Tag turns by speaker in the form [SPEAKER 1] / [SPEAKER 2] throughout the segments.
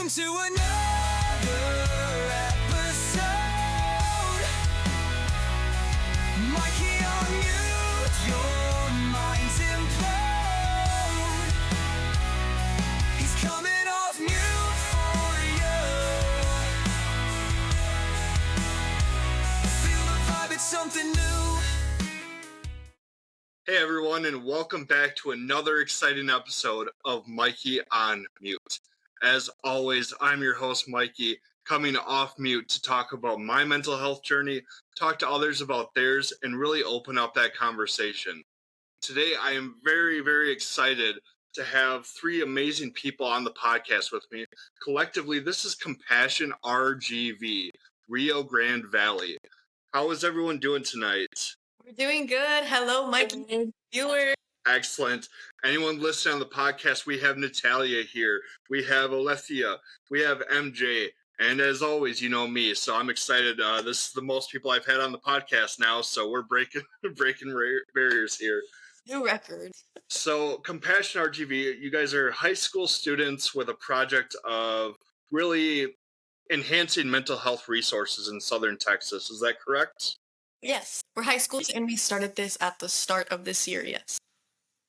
[SPEAKER 1] Welcome to another episode. Mikey on mute, your mind's implode. He's coming off mute for you. Feel the vibe, it's something new.
[SPEAKER 2] Hey everyone, and welcome back to another exciting episode of Mikey on Mute. As always, I'm your host, Mikey, coming off mute to talk about my mental health journey, talk to others about theirs, and really open up that conversation. Today, I am very, very excited to have three amazing people on the podcast with me. Collectively, this is Compassion RGV, Rio Grande Valley. How is everyone doing tonight?
[SPEAKER 3] We're doing good. Hello, Mikey viewers.
[SPEAKER 2] Excellent. Anyone listening on the podcast, we have Natalia here. We have Alethea. We have MJ. And as always, you know me, so I'm excited. This is the most people I've had on the podcast now, so we're breaking barriers here.
[SPEAKER 3] New record.
[SPEAKER 2] So, Compassion RGV, you guys are high school students with a project of really enhancing mental health resources in Southern Texas. Is that correct?
[SPEAKER 3] Yes, we're high school and we started this at the start of this year, yes.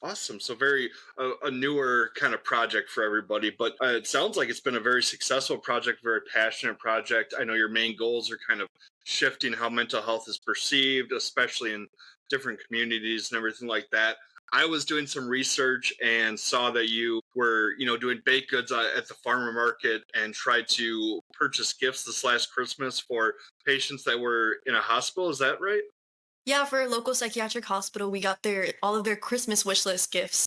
[SPEAKER 2] Awesome. So very a newer kind of project for everybody, but it sounds like it's been a very successful project, very passionate project. I know your main goals are kind of shifting how mental health is perceived, especially in different communities and everything like that. I was doing some research and saw that you were, doing baked goods at the farmer market and tried to purchase gifts this last Christmas for patients that were in a hospital. Is that right?
[SPEAKER 3] Yeah, for a local psychiatric hospital, we got all of their Christmas wish list gifts.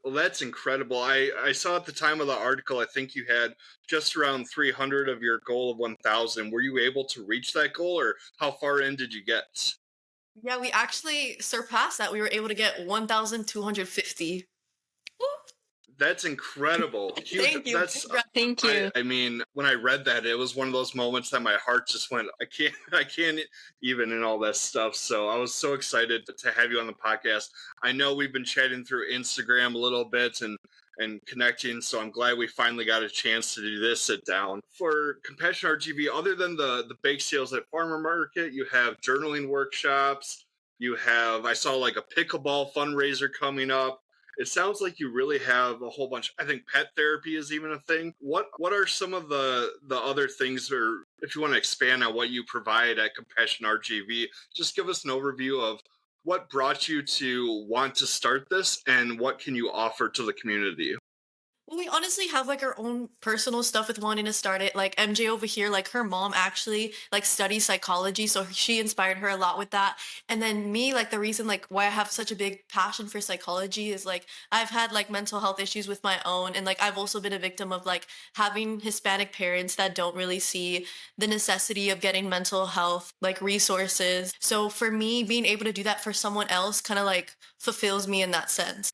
[SPEAKER 2] Well, that's incredible. I saw at the time of the article, I think you had just around 300 of your goal of 1,000. Were you able to reach that goal, or how far in did you get?
[SPEAKER 3] Yeah, we actually surpassed that. We were able to get 1,250.
[SPEAKER 2] That's incredible.
[SPEAKER 3] Thank you.
[SPEAKER 4] Thank you.
[SPEAKER 2] I mean, when I read that, it was one of those moments that my heart just went, I can't even, and all that stuff. So I was so excited to have you on the podcast. I know we've been chatting through Instagram a little bit and connecting, so I'm glad we finally got a chance to do this sit down. For Compassion RGV, other than the bake sales at Farmer Market, you have journaling workshops, I saw like a pickleball fundraiser coming up. It sounds like you really have a whole bunch. I think pet therapy is even a thing. What are some of the other things, or if you want to expand on what you provide at Compassion RGV, just give us an overview of what brought you to want to start this and what can you offer to the community?
[SPEAKER 3] Well, we honestly have like our own personal stuff with wanting to start it. Like MJ over here, like her mom actually like studies psychology, so she inspired her a lot with that. And then me, like the reason like why I have such a big passion for psychology is like I've had like mental health issues with my own, and like I've also been a victim of like having Hispanic parents that don't really see the necessity of getting mental health like resources. So for me, being able to do that for someone else kind of like fulfills me in that sense.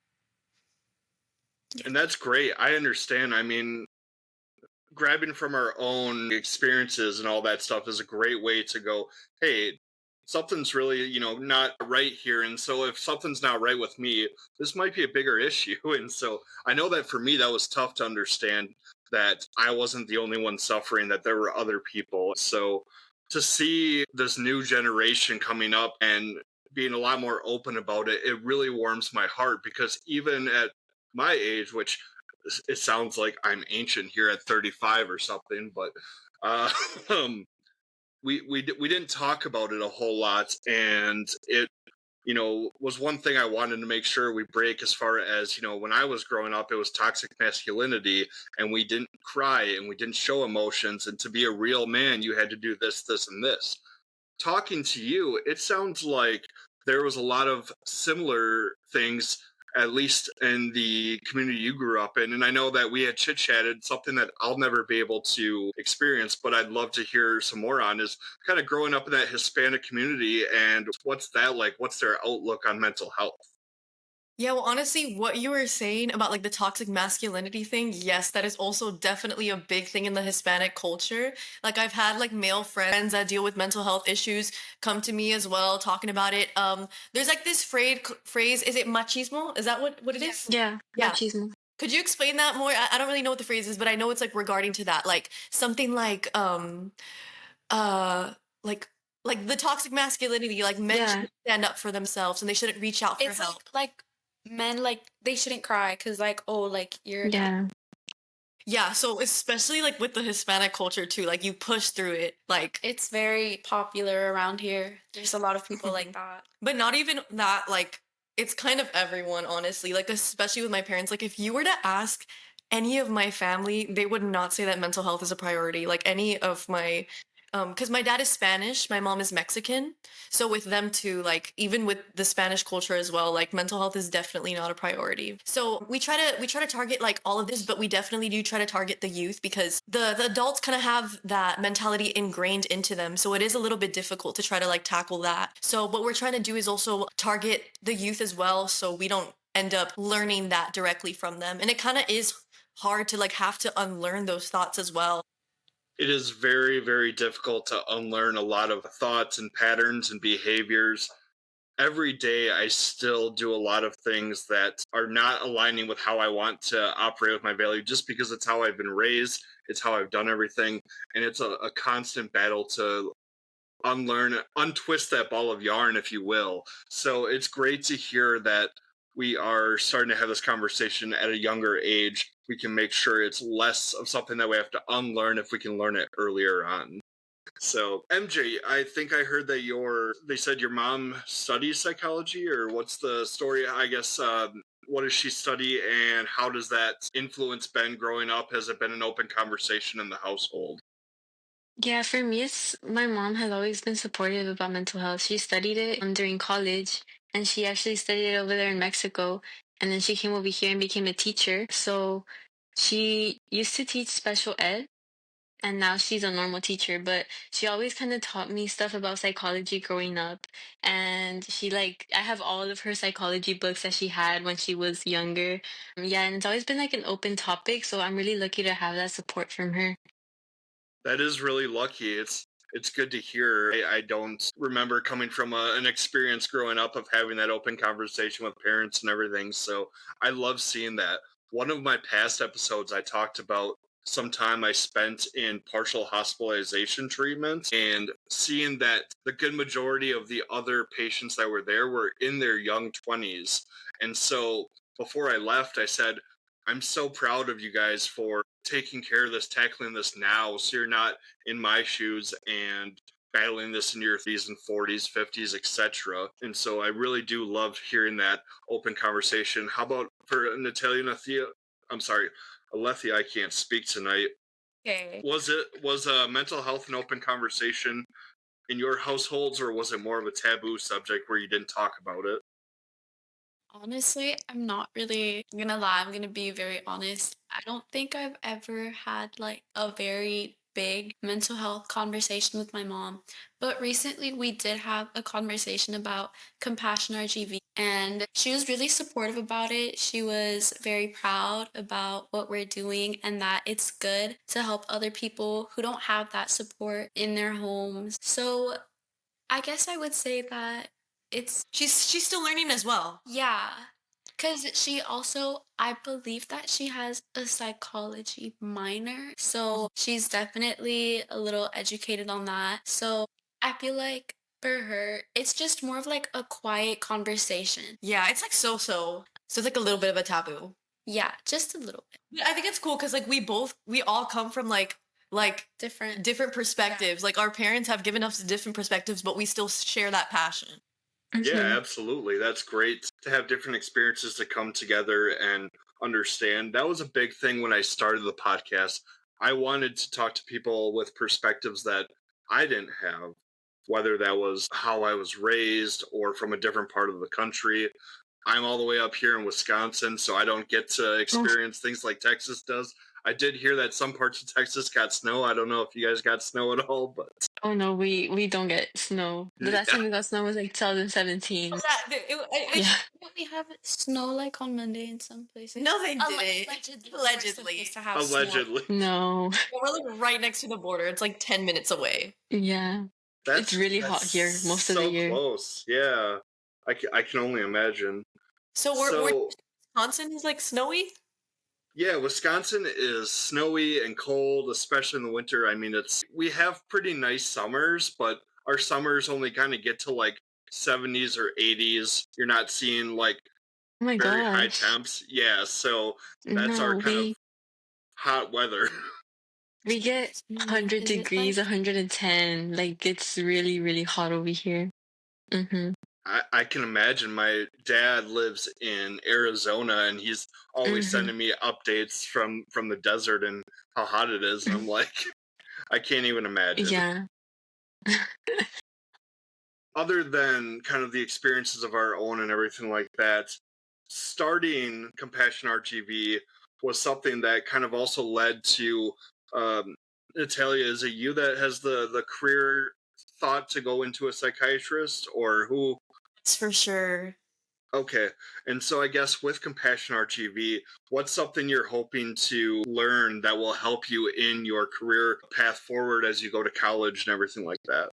[SPEAKER 2] And that's great. I understand. I mean, grabbing from our own experiences and all that stuff is a great way to go, hey, something's really, not right here. And so if something's not right with me, this might be a bigger issue. And so I know that for me, that was tough to understand that I wasn't the only one suffering, that there were other people. So to see this new generation coming up and being a lot more open about it, it really warms my heart, because even at my age, which it sounds like I'm ancient here at 35 or something, but we didn't talk about it a whole lot, and it was one thing I wanted to make sure we break, as far as when I was growing up, it was toxic masculinity, and we didn't cry and we didn't show emotions, and to be a real man you had to do this, and this. Talking to you, it sounds like there was a lot of similar things, at least in the community you grew up in. And I know that we had chit-chatted, something that I'll never be able to experience, but I'd love to hear some more on, is kind of growing up in that Hispanic community, and what's that like? What's their outlook on mental health?
[SPEAKER 3] Yeah, well, honestly, what you were saying about like the toxic masculinity thing, yes, that is also definitely a big thing in the Hispanic culture. Like I've had like male friends that deal with mental health issues come to me as well, talking about it. There's like this phrase, is it machismo? Is that what it is?
[SPEAKER 4] Yeah,
[SPEAKER 3] Yeah.
[SPEAKER 4] machismo.
[SPEAKER 3] Could you explain that more? I don't really know what the phrase is, but I know it's like regarding to that, like something uh, like like the toxic masculinity, like men
[SPEAKER 4] Yeah.
[SPEAKER 3] should stand up for themselves and they shouldn't reach out for
[SPEAKER 5] It's
[SPEAKER 3] help.
[SPEAKER 5] like men, like, they shouldn't cry because, like, oh, like, you're
[SPEAKER 4] Yeah.
[SPEAKER 3] Yeah, so especially like with the Hispanic culture too, like you push through it, like
[SPEAKER 5] it's very popular around here. There's a lot of people like that.
[SPEAKER 3] but not even that, like it's kind of everyone, honestly. Like especially with my parents, like if you were to ask any of my family, they would not say that mental health is a priority. Like any of my because my dad is Spanish, my mom is Mexican. So with them too, like even with the Spanish culture as well, like mental health is definitely not a priority. So we try to target like all of this, but we definitely do try to target the youth because the adults kind of have that mentality ingrained into them. So it is a little bit difficult to try to like tackle that. So what we're trying to do is also target the youth as well, so we don't end up learning that directly from them. And it kind of is hard to like have to unlearn those thoughts as well.
[SPEAKER 2] It is very, very difficult to unlearn a lot of thoughts and patterns and behaviors. Every day, I still do a lot of things that are not aligning with how I want to operate with my value just because it's how I've been raised, it's how I've done everything. And it's a constant battle to unlearn, untwist that ball of yarn, if you will. So it's great to hear that we are starting to have this conversation at a younger age. We can make sure it's less of something that we have to unlearn if we can learn it earlier on. So, MJ, I think I heard that they said your mom studies psychology, or what's the story? I guess, what does she study, and how does that influence Ben growing up? Has it been an open conversation in the household?
[SPEAKER 4] Yeah, for me, it's my mom has always been supportive about mental health. She studied it during college, and she actually studied it over there in Mexico. And then she came over here and became a teacher. So she used to teach special ed, and now she's a normal teacher. But she always kind of taught me stuff about psychology growing up. And I have all of her psychology books that she had when she was younger. Yeah, and it's always been like an open topic. So I'm really lucky to have that support from her.
[SPEAKER 2] That is really lucky. It's good to hear. I don't remember coming from an experience growing up of having that open conversation with parents and everything. So I love seeing that. One of my past episodes, I talked about some time I spent in partial hospitalization treatment and seeing that the good majority of the other patients that were there were in their young 20s. And so before I left, I said, I'm so proud of you guys for taking care of this, tackling this now, so you're not in my shoes and battling this in your 30s and 40s, 50s, etc. And so I really do love hearing that open conversation. How about for Natalia Nathia? I'm sorry, Alethea, I can't speak tonight.
[SPEAKER 5] Okay.
[SPEAKER 2] Was mental health an open conversation in your households, or was it more of a taboo subject where you didn't talk about it?
[SPEAKER 5] Honestly, I'm not really gonna lie. I'm gonna be very honest. I don't think I've ever had like a very big mental health conversation with my mom. But recently we did have a conversation about Compassion RGV, and she was really supportive about it. She was very proud about what we're doing and that it's good to help other people who don't have that support in their homes. So I guess I would say that it's
[SPEAKER 3] She's still learning as well.
[SPEAKER 5] yeah, because she also, I believe that she has a psychology minor. So she's definitely a little educated on that. So I feel like for her, it's just more of like a quiet conversation.
[SPEAKER 3] Yeah, it's like so. So it's like a little bit of a taboo.
[SPEAKER 5] Yeah, just a little bit
[SPEAKER 3] But I think it's cool because like we all come from like
[SPEAKER 5] different.
[SPEAKER 3] different perspectives. Like our parents have given us different perspectives, but we still share that passion.
[SPEAKER 2] Yeah,
[SPEAKER 4] Mhm.
[SPEAKER 2] absolutely. That's great to have different experiences to come together and understand. That was a big thing when I started the podcast. I wanted to talk to people with perspectives that I didn't have, whether that was how I was raised or from a different part of the country. I'm all the way up here in Wisconsin, so I don't get to
[SPEAKER 4] Oh,
[SPEAKER 2] experience things like Texas does. I did hear that some parts of Texas got snow. I don't know if you guys got snow at all, but
[SPEAKER 4] oh no, we don't get snow. The last
[SPEAKER 2] yeah,
[SPEAKER 4] time we got snow was like 2017. Yeah.
[SPEAKER 5] Don't we have snow like on Monday in some places?
[SPEAKER 3] No, they didn't.
[SPEAKER 5] Allegedly. We're
[SPEAKER 3] Allegedly.
[SPEAKER 5] supposed to have snow.
[SPEAKER 2] allegedly.
[SPEAKER 4] No.
[SPEAKER 3] We're like right next to the border. It's like 10 minutes away.
[SPEAKER 4] Yeah. It's really hot
[SPEAKER 2] That's
[SPEAKER 4] here most of the
[SPEAKER 2] so
[SPEAKER 4] year.
[SPEAKER 2] close. Yeah, I can only imagine.
[SPEAKER 3] So we're
[SPEAKER 2] So
[SPEAKER 3] Wisconsin is like snowy.
[SPEAKER 2] Yeah, Wisconsin is snowy and cold, especially in the winter. I mean, we have pretty nice summers, but our summers only kind of get to like 70s or 80s. You're not seeing like
[SPEAKER 4] Oh my
[SPEAKER 2] very high
[SPEAKER 4] gosh.
[SPEAKER 2] temps. Yeah, so that's our
[SPEAKER 4] No,
[SPEAKER 2] kind of hot weather.
[SPEAKER 4] we get
[SPEAKER 3] Mm,
[SPEAKER 4] 100
[SPEAKER 3] is it
[SPEAKER 4] degrees,
[SPEAKER 3] like
[SPEAKER 4] 110. Like it's really, really hot over here. Mm-hmm.
[SPEAKER 2] I can imagine. My dad lives in Arizona, and he's always
[SPEAKER 4] Mm-hmm.
[SPEAKER 2] sending me updates from the desert and how hot it is, and I'm like, I can't even imagine.
[SPEAKER 4] Yeah.
[SPEAKER 2] Other than kind of the experiences of our own and everything like that, starting Compassion RGV was something that kind of also led to Natalia. Is it you that has the career thought to go into a psychiatrist, or who?
[SPEAKER 3] it's for sure.
[SPEAKER 2] Okay, and so I guess with Compassion RGV, what's something you're hoping to learn that will help you in your career path forward as you go to college and everything like that?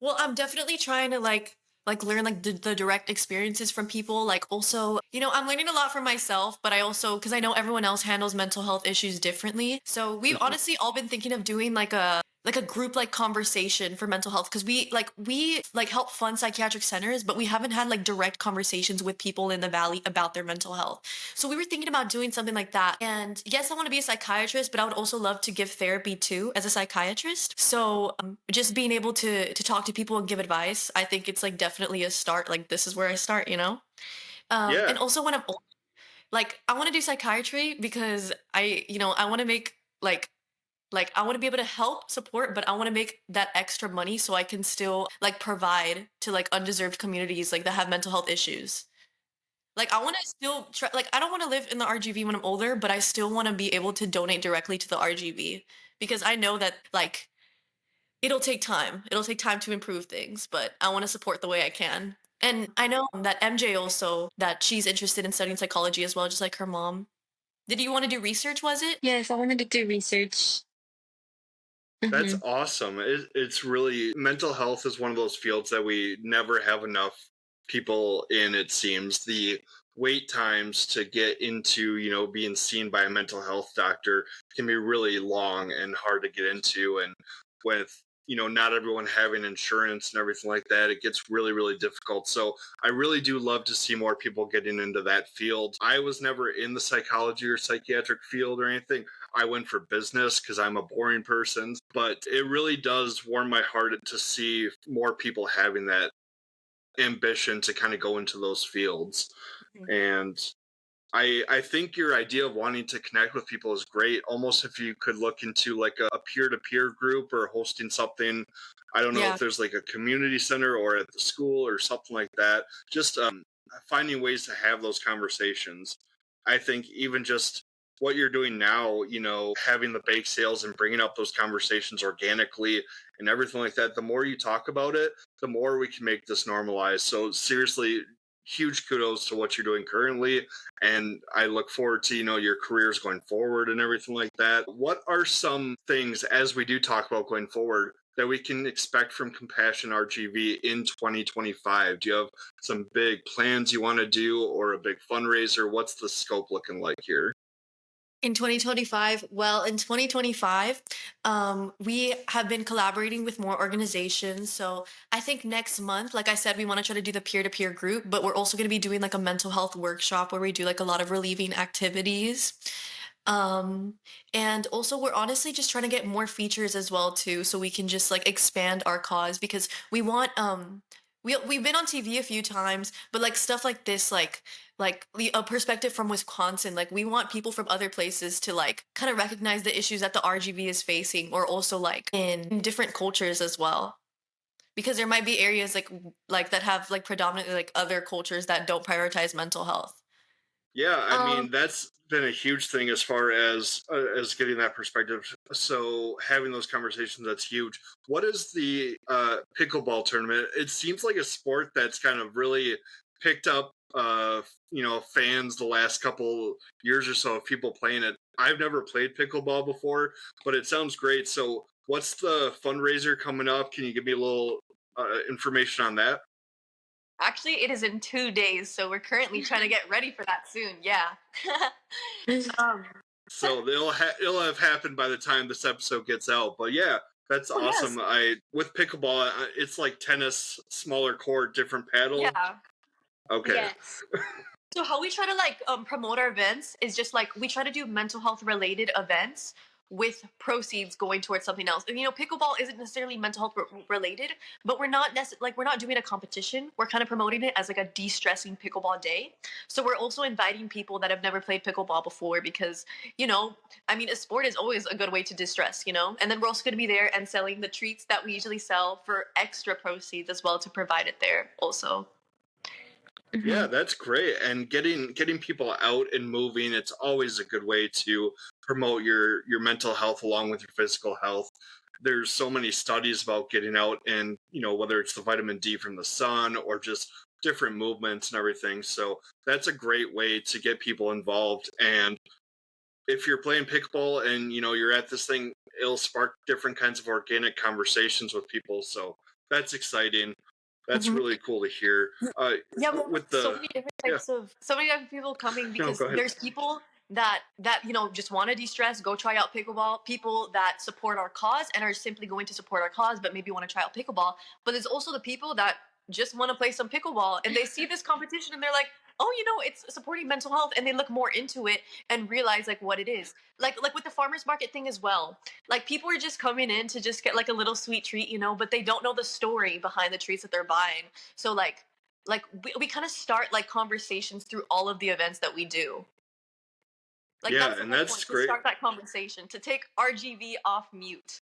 [SPEAKER 3] Well, I'm definitely trying to like learn like the direct experiences from people. Like also, I'm learning a lot from myself, but I also because I know everyone else handles mental health issues differently. So we've
[SPEAKER 2] Mhm.
[SPEAKER 3] honestly all been thinking of doing like a group like conversation for mental health because we help fund psychiatric centers, but we haven't had like direct conversations with people in the valley about their mental health. So we were thinking about doing something like that. And yes, I want to be a psychiatrist, but I would also love to give therapy too as a psychiatrist. So just being able to talk to people and give advice, I think it's like definitely a start. Like this is where I start.
[SPEAKER 2] Yeah,
[SPEAKER 3] And also when I'm like I want to do psychiatry because I want to make like I want to be able to help support, but I want to make that extra money so I can still like provide to like undeserved communities like that have mental health issues. Like I want to still try like I don't want to live in the RGV when I'm older, but I still want to be able to donate directly to the RGV because I know that like it'll take time. It'll take time to improve things, but I want to support the way I can. And I know that MJ also that she's interested in studying psychology as well, just like her mom. Did you want to do research, was it?
[SPEAKER 4] Yes, I wanted to do research.
[SPEAKER 2] that's
[SPEAKER 4] Mm-hmm.
[SPEAKER 2] awesome. It's really mental health is one of those fields that we never have enough people in. It seems the wait times to get into being seen by a mental health doctor can be really long and hard to get into, and with not everyone having insurance and everything like that, it gets really difficult. So I really do love to see more people getting into that field. I was never in the psychology or psychiatric field or anything. I went for business because I'm a boring person, but it really does warm my heart to see more people having that ambition to kind of go into those fields.
[SPEAKER 3] Mhm.
[SPEAKER 2] And I think your idea of wanting to connect with people is great. Almost if you could look into like a peer to peer group or hosting something. I don't know if
[SPEAKER 3] Yeah.
[SPEAKER 2] there's like a community center or at the school or something like that. Just finding ways to have those conversations. I think even just what you're doing now, having the bake sales and bringing up those conversations organically and everything like that, the more you talk about it, the more we can make this normalized. So, seriously, huge kudos to what you're doing currently, and I look forward to your careers going forward and everything like that. What are some things as we do talk about going forward that we can expect from Compassion RGV in 2025? Do you have some big plans you want to do or a big fundraiser? What's the scope looking like here?
[SPEAKER 3] In 2025, well, in 2025, we have been collaborating with more organizations. So I think next month, like I said, we want to try to do the peer to peer group, but we're also going to be doing like a mental health workshop where we do like a lot of relieving activities. Um, and also we're honestly just trying to get more features as well too, so we can just like expand our cause because we want we've been on TV a few times, but like stuff like this, a perspective from Wisconsin, like we want people from other places to like kind of recognize the issues that the RGV is facing, or also like in different cultures as well. Because there might be areas like that have like predominantly like other cultures that don't prioritize mental health.
[SPEAKER 2] Yeah, I
[SPEAKER 4] Um,
[SPEAKER 2] mean that's been a huge thing as getting that perspective. So having those conversations, that's huge. What is the pickleball tournament? It seems like a sport that's kind of really picked up fans the last couple years or so of people playing it. I've never played pickleball before, but it sounds great. So what's the fundraiser coming up? Can you give me a little information on that?
[SPEAKER 3] Actually, it is in 2 days, so we're currently trying to get ready for that soon. Yeah. um,
[SPEAKER 2] So it'll have happened by the time this episode gets out. But yeah, that's
[SPEAKER 3] oh yes,
[SPEAKER 2] awesome. I with pickleball, it's like tennis, smaller court, different paddle.
[SPEAKER 3] yeah.
[SPEAKER 2] Okay.
[SPEAKER 4] Yes.
[SPEAKER 3] So how we try to like promote our events is just like we try to do mental health related events with proceeds going towards something else. And pickleball isn't necessarily mental health related, but we're not doing a competition. We're kind of promoting it as like a de-stressing pickleball day. So we're also inviting people that have never played pickleball before because, I mean, a sport is always a good way to distress, And then we're also going to be there and selling the treats that we usually sell for extra proceeds as well to provide it there also.
[SPEAKER 2] Yeah, that's great. And getting people out and moving, it's always a good way to promote your mental health along with your physical health. There's so many studies about getting out and, whether it's the vitamin D from the sun or just different movements and everything. So that's a great way to get people involved. And if you're playing pickleball and you're at this thing, it'll spark different kinds of organic conversations with people. So that's exciting. That's
[SPEAKER 3] Mhm.
[SPEAKER 2] really cool to hear.
[SPEAKER 3] Yeah, we have
[SPEAKER 2] With
[SPEAKER 3] so
[SPEAKER 2] the
[SPEAKER 3] many different
[SPEAKER 2] Yeah,
[SPEAKER 3] types of so many different people coming
[SPEAKER 2] no,
[SPEAKER 3] because
[SPEAKER 2] go ahead.
[SPEAKER 3] there's people that just want to de-stress, go try out pickleball, people that support our cause and are simply going to support our cause but maybe want to try out pickleball. But there's also the people that just want to play some pickleball and they see this competition and they're like, oh, it's supporting mental health, and they look more into it and realize like what it is. Like with the farmers market thing as well. Like people are just coming in to just get like a little sweet treat, but they don't know the story behind the treats that they're buying. So like we kind of start like conversations through all of the events that we do. Like
[SPEAKER 2] Yeah,
[SPEAKER 3] that's the
[SPEAKER 2] and
[SPEAKER 3] whole
[SPEAKER 2] that's
[SPEAKER 3] point, to
[SPEAKER 2] great.
[SPEAKER 3] start that conversation, to take RGV off mute.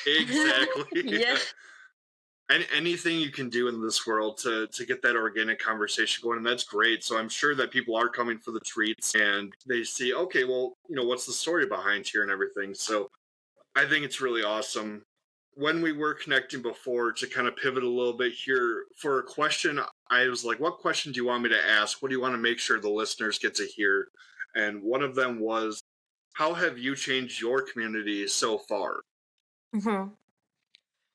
[SPEAKER 2] Exactly.
[SPEAKER 4] Yeah.
[SPEAKER 2] And anything you can do in this world to get that organic conversation going, and that's great. So I'm sure that people are coming for the treats and they see, okay, well, what's the story behind here and everything. So I think it's really awesome. When we were connecting before, to kind of pivot a little bit here for a question, I was like, what question do you want me to ask? What do you want to make sure the listeners get to hear? And one of them was, how have you changed your community so far?
[SPEAKER 3] Mhm.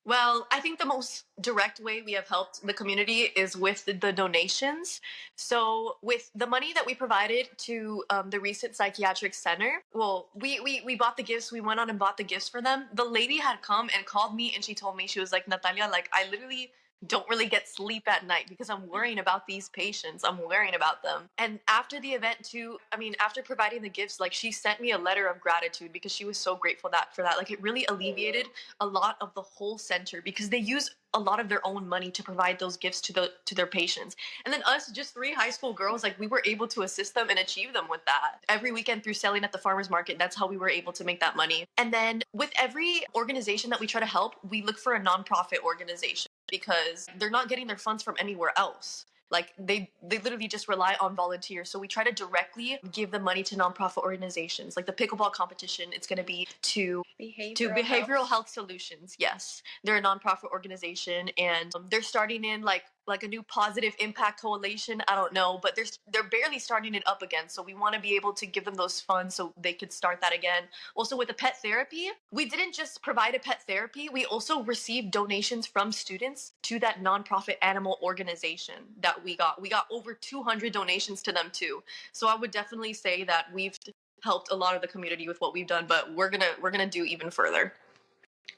[SPEAKER 3] Well, I think the most direct way we have helped the community is with the donations. So, with the money that we provided to the recent psychiatric center, well, we bought the gifts. We went on and bought the gifts for them. The lady had come and called me, and she told me, she was like, Natalia, like I literally don't really get sleep at night because I'm worrying about these patients. I'm worrying about them. And after the event too, I mean, after providing the gifts, like she sent me a letter of gratitude because she was so grateful that for that. Like it really alleviated a lot of the whole center because they use a lot of their own money to provide those gifts to their patients. And then us, just three high school girls, like we were able to assist them and achieve them with that every weekend through selling at the farmers market. That's how we were able to make that money. And then with every organization that we try to help, we look for a nonprofit organization because they're not getting their funds from anywhere else. Like they literally just rely on volunteers. So we try to directly give the money to nonprofit organizations. Like the pickleball competition, it's going to be to behavioral health solutions. Yes, they're a nonprofit organization, and they're starting in like a new positive impact coalition. I don't know, but they're barely starting it up again. So we want to be able to give them those funds so they could start that again. Also with the pet therapy, we didn't just provide a pet therapy. We also received donations from students to that nonprofit animal organization that we got. We got over 200 donations to them too. So I would definitely say that we've helped a lot of the community with what we've done, but we're gonna do even further.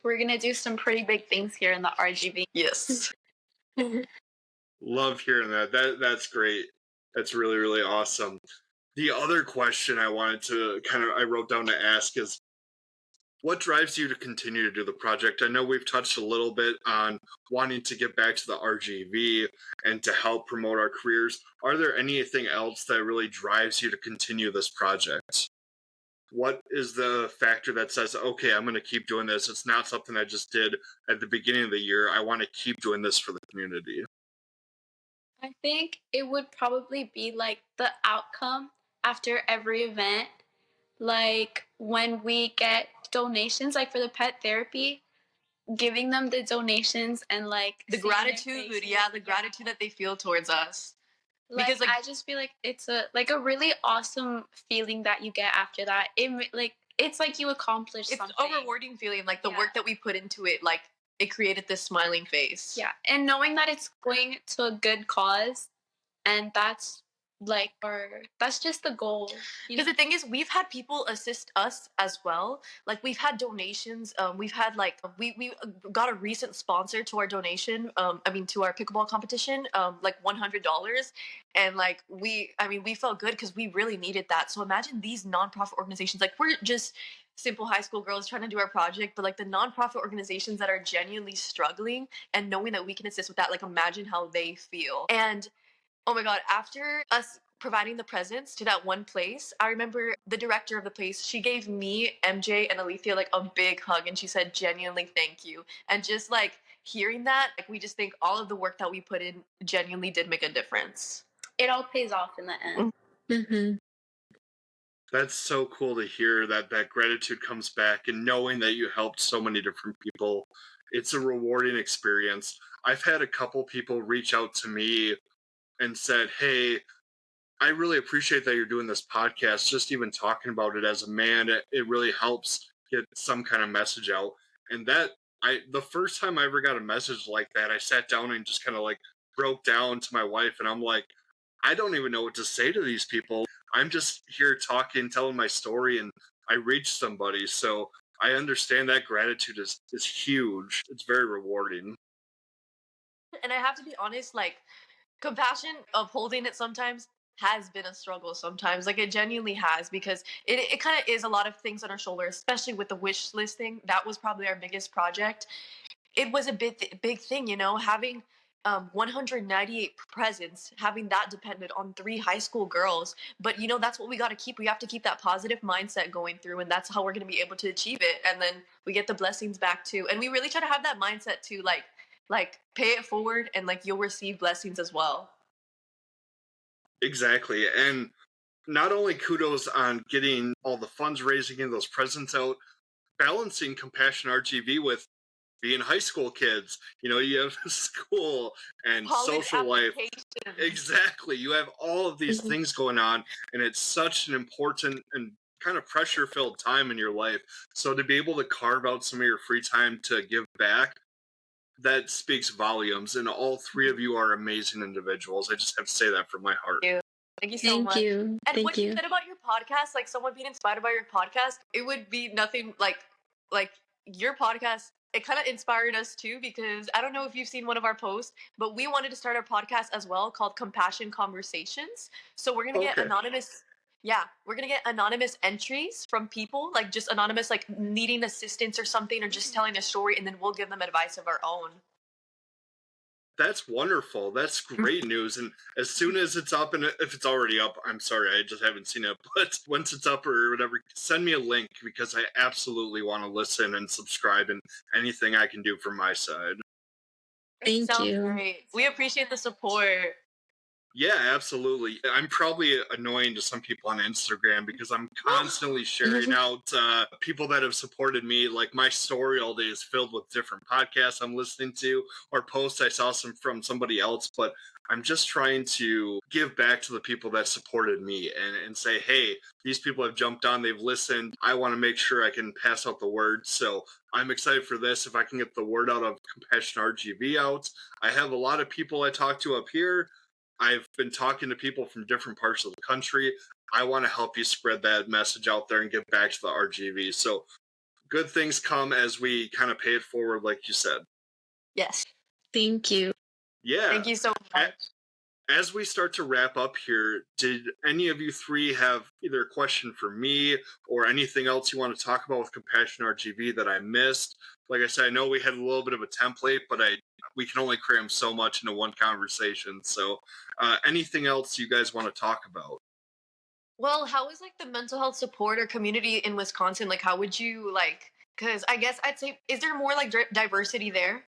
[SPEAKER 5] We're gonna do some pretty big things here in the RGV.
[SPEAKER 3] Yes.
[SPEAKER 2] Love hearing that. That's great. That's really, really awesome. The other question I wanted to I wrote down to ask is, what drives you to continue to do the project? I know we've touched a little bit on wanting to get back to the RGV and to help promote our careers. Are there anything else that really drives you to continue this project? What is the factor that says, okay, I'm going to keep doing this? It's not something I just did at the beginning of the year. I want to keep doing this for the community.
[SPEAKER 5] I think it would probably be like the outcome after every event. Like when we get donations, like for the pet therapy, giving them the donations and like
[SPEAKER 3] The
[SPEAKER 5] seeing their
[SPEAKER 3] gratitude,
[SPEAKER 5] faces.
[SPEAKER 3] yeah, the gratitude that they feel towards us.
[SPEAKER 5] Like,
[SPEAKER 3] Because, like,
[SPEAKER 5] I just feel like it's a really awesome feeling that you get after that. Like it's like you accomplished
[SPEAKER 3] it's
[SPEAKER 5] something.
[SPEAKER 3] a rewarding feeling, like the
[SPEAKER 5] Yeah.
[SPEAKER 3] work that we put into it, like it created this smiling face.
[SPEAKER 5] Yeah, and knowing that it's going to a good cause, and that's like, or that's just the goal.
[SPEAKER 3] Because the thing is, we've had people assist us as well. Like we've had donations. We've had like we got a recent sponsor to our donation. I mean to our pickleball competition. Like $100, and like we felt good because we really needed that. So imagine these nonprofit organizations. Like we're just simple high school girls trying to do our project, but like the nonprofit organizations that are genuinely struggling and knowing that we can assist with that. Like imagine how they feel. And oh my God, after us providing the presents to that one place, I remember the director of the place, she gave me, MJ, and Alethea like a big hug and she said, genuinely thank you. And just like hearing that, like we just think all of the work that we put in genuinely did make a difference.
[SPEAKER 5] It all pays off in the end.
[SPEAKER 4] Mm-hmm.
[SPEAKER 2] That's so cool to hear that gratitude comes back and knowing that you helped so many different people. It's a rewarding experience. I've had a couple people reach out to me and said, "Hey, I really appreciate that you're doing this podcast. Just even talking about it as a man, it really helps get some kind of message out." And the first time I ever got a message like that, I sat down and just kind of like broke down to my wife, and I'm like, I don't even know what to say to these people. I'm just here talking, telling my story, and I reached somebody. So I understand that gratitude is huge. It's very rewarding.
[SPEAKER 3] And I have to be honest, like compassion upholding it sometimes has been a struggle sometimes. Like it genuinely has because it kind of is a lot of things on our shoulders, especially with the wish list thing. That was probably our biggest project. It was a big thing, you know, having 198 presents, having that dependent on 3 high school girls. But you know, that's what we got to keep. We have to keep that positive mindset going through, and that's how we're going to be able to achieve it. And then we get the blessings back too. And we really try to have that mindset to like pay it forward, and like you'll receive blessings as well.
[SPEAKER 2] Exactly. And not only kudos on getting all the funds raising and those presents out, balancing Compassion RGV with being high school kids. You know, you have school and
[SPEAKER 3] College
[SPEAKER 2] social life.
[SPEAKER 3] applications.
[SPEAKER 2] Exactly. You have all of these
[SPEAKER 4] Mhm.
[SPEAKER 2] things going on, and it's such an important and kind of pressure filled time in your life. So to be able to carve out some of your free time to give back, that speaks volumes. And all three of you are amazing individuals. I just have to say that from my heart.
[SPEAKER 3] Thank you so
[SPEAKER 4] Thank
[SPEAKER 3] much.
[SPEAKER 4] you.
[SPEAKER 3] And
[SPEAKER 4] Thank
[SPEAKER 3] what you
[SPEAKER 4] you.
[SPEAKER 3] said about your podcast, like someone being inspired by your podcast, it would be nothing like your podcast. It kind of inspired us too because I don't know if you've seen one of our posts, but we wanted to start our podcast as well called Compassion Conversations. So we're gonna get
[SPEAKER 2] Okay.
[SPEAKER 3] anonymous. Yeah, we're gonna get anonymous entries from people, like just anonymous, like needing assistance or something, or just telling a story, and then we'll give them advice of our own.
[SPEAKER 2] That's wonderful. That's great news. And as soon as it's up, and if it's already up, I'm sorry, I just haven't seen it. But once it's up or whatever, send me a link because I absolutely want to listen and subscribe and anything I can do from my side.
[SPEAKER 4] Thank
[SPEAKER 3] Sounds
[SPEAKER 4] you.
[SPEAKER 3] great. We appreciate the support.
[SPEAKER 2] Yeah, absolutely. I'm probably annoying to some people on Instagram because I'm constantly sharing out people that have supported me. Like my story all day is filled with different podcasts I'm listening to or posts I saw some from somebody else. But I'm just trying to give back to the people that supported me and say, hey, these people have jumped on, they've listened. I want to make sure I can pass out the word. So I'm excited for this. If I can get the word out of Compassion RGV out, I have a lot of people I talk to up here. I've been talking to people from different parts of the country. I want to help you spread that message out there and get back to the RGV. So good things come as we kind of pay it forward, like you said.
[SPEAKER 3] Yes.
[SPEAKER 4] Thank you.
[SPEAKER 2] Yeah.
[SPEAKER 3] Thank you so much.
[SPEAKER 2] As we start to wrap up here, did any of you three have either a question for me or anything else you want to talk about with Compassion RGV that I missed? Like I said, I know we had a little bit of a template, but we can only cram so much into one conversation. So anything else you guys want to talk about?
[SPEAKER 3] Well, how is like the mental health support or community in Wisconsin? Like, how would you like? Because I guess I'd say, is there more like diversity there?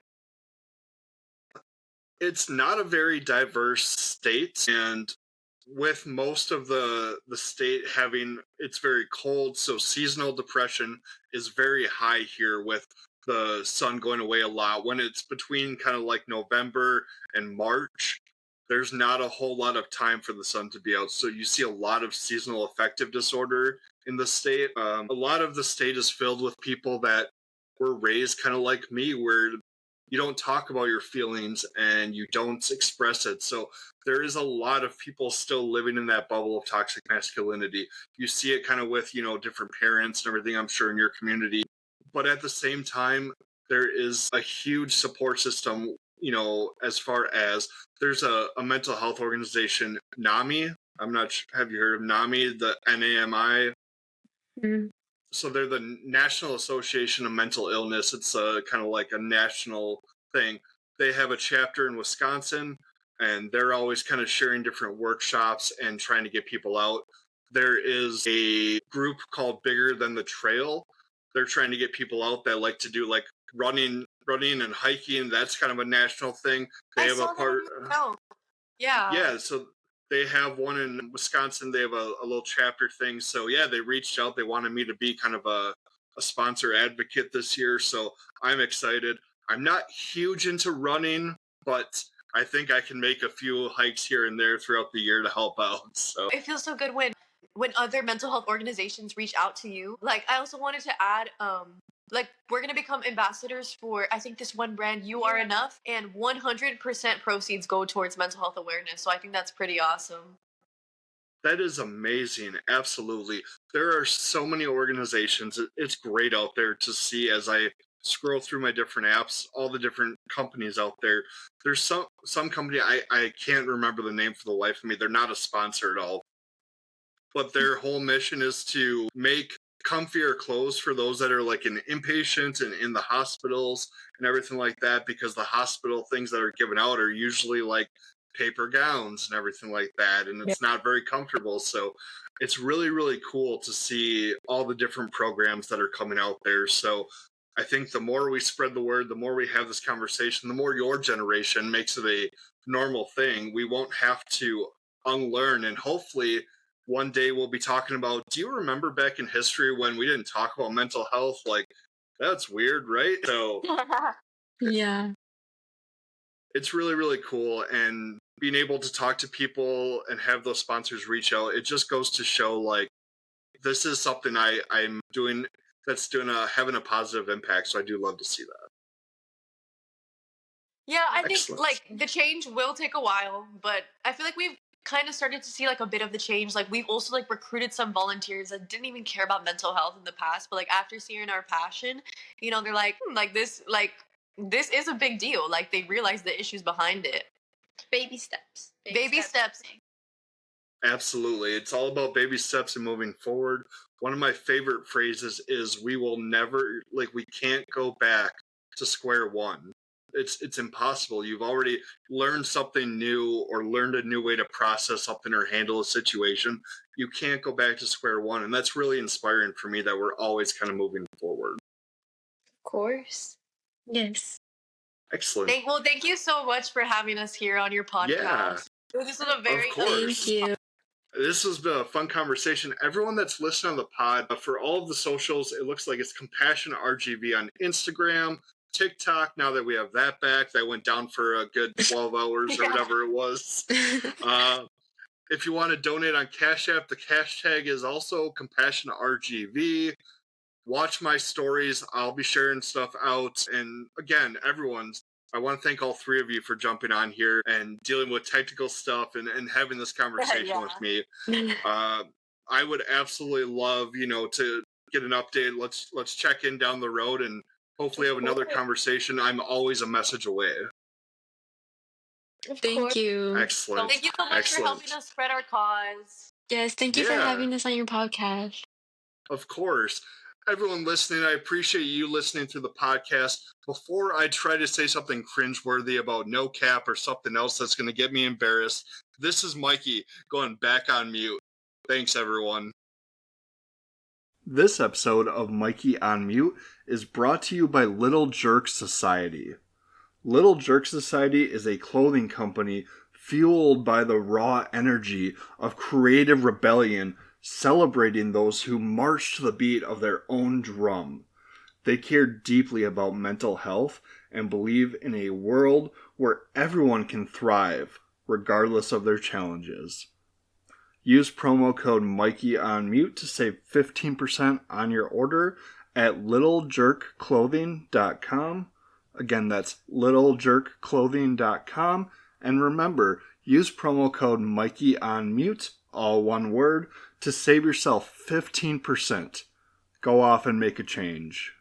[SPEAKER 2] It's not a very diverse state, and with most of the state having it's very cold, so seasonal depression is very high here with the sun going away a lot. When it's between kind of like November and March, there's not a whole lot of time for the sun to be out, so you see a lot of seasonal affective disorder in the state. A lot of the state is filled with people that were raised kind of like me, where you don't talk about your feelings and you don't express it. So there is a lot of people still living in that bubble of toxic masculinity. You see it kind of with, different parents and everything, I'm sure, in your community. But at the same time, there is a huge support system, as far as there's a mental health organization, NAMI. I'm not sure, have you heard of NAMI, the NAMI?
[SPEAKER 4] Mm.
[SPEAKER 2] So they're the National Association of Mental Illness. It's a kind of like a national thing. They have a chapter in Wisconsin, and they're always kind of sharing different workshops and trying to get people out. There is a group called Bigger Than the Trail. They're trying to get people out that like to do like running and hiking. That's kind of a national thing. They
[SPEAKER 3] I
[SPEAKER 2] have
[SPEAKER 3] saw
[SPEAKER 2] a part.
[SPEAKER 3] that on your show. Yeah.
[SPEAKER 2] Yeah, so they have one in Wisconsin. They have a little chapter thing. So yeah, they reached out. They wanted me to be kind of a sponsor advocate this year. So I'm excited. I'm not huge into running, but I think I can make a few hikes here and there throughout the year to help out. So
[SPEAKER 3] It feels so good when other mental health organizations reach out to you. Like I also wanted to add like we're going to become ambassadors for I think this one brand You Are Enough, and 100% proceeds go towards mental health awareness. So I think that's pretty awesome.
[SPEAKER 2] that is amazing. Absolutely. There are so many organizations. It's great out there to see as I scroll through my different apps, all the different companies out there. There's some company I can't remember the name for the life of me. They're not a sponsor at all. But their whole mission is to make comfier clothes for those that are like in inpatient and in the hospitals and everything like that, because the hospital things that are given out are usually like paper gowns and everything like that, and it's not very comfortable. So it's really, really cool to see all the different programs that are coming out there. So I think the more we spread the word, the more we have this conversation, the more your generation makes it a normal thing. We won't have to unlearn, and hopefully one day we'll be talking about, do you remember back in history when we didn't talk about mental health? Like, that's weird, right? So
[SPEAKER 4] Yeah.
[SPEAKER 2] it's really, really cool. And being able to talk to people and have those sponsors reach out, it just goes to show like this is something I'm doing that's having a positive impact. So I do love to see that.
[SPEAKER 3] Yeah, I think
[SPEAKER 2] Excellent.
[SPEAKER 3] like the change will take a while, but I feel like we've kind of started to see like a bit of the change. Like we've also like recruited some volunteers that didn't even care about mental health in the past, but like after seeing our passion, they're like, this is a big deal. Like they realize the issues behind it.
[SPEAKER 5] Baby steps.
[SPEAKER 3] Baby steps.
[SPEAKER 2] Absolutely. It's all about baby steps and moving forward. One of my favorite phrases is we will never, like, we can't go back to square one. It's impossible. You've already learned something new or learned a new way to process something or handle a situation. You can't go back to square one. And that's really inspiring for me that we're always kind of moving forward.
[SPEAKER 5] Of course.
[SPEAKER 4] Yes.
[SPEAKER 2] Excellent.
[SPEAKER 3] Thank you so much for having us here on your podcast.
[SPEAKER 2] Yeah.
[SPEAKER 3] This was a very
[SPEAKER 2] Of course.
[SPEAKER 4] Thank you.
[SPEAKER 2] This has been a fun conversation. Everyone that's listening on the pod, for all of the socials, it looks like it's Compassion RGV on Instagram, TikTok. Now that we have that back, that went down for a good 12 hours or whatever it was. If you want to donate on Cash App, the cash tag is also Compassion RGV. Watch my stories. I'll be sharing stuff out. And again, I want to thank all three of you for jumping on here and dealing with technical stuff and having this conversation with me. I would absolutely love, to get an update. Let's check in down the road and hopefully have another conversation. I'm always a message away.
[SPEAKER 4] Thank you.
[SPEAKER 2] Excellent.
[SPEAKER 3] Thank you so much for helping us spread our cause.
[SPEAKER 4] Yes, thank you for
[SPEAKER 2] Yeah.
[SPEAKER 4] having us on your podcast.
[SPEAKER 2] Of course. Everyone listening, I appreciate you listening to the podcast. Before I try to say something cringeworthy about no cap or something else that's going to get me embarrassed, this is Mikey going back on mute. Thanks, everyone. This episode of Mikey on Mute is brought to you by Little Jerk Society. Little Jerk Society is a clothing company fueled by the raw energy of creative rebellion, celebrating those who march to the beat of their own drum. They care deeply about mental health and believe in a world where everyone can thrive, regardless of their challenges. Use promo code MikeyOnMute to save 15% on your order at littlejerkclothing.com. Again, that's littlejerkclothing.com. And remember, use promo code Mikey on mute, all one word, to save yourself 15%. Go off and make a change.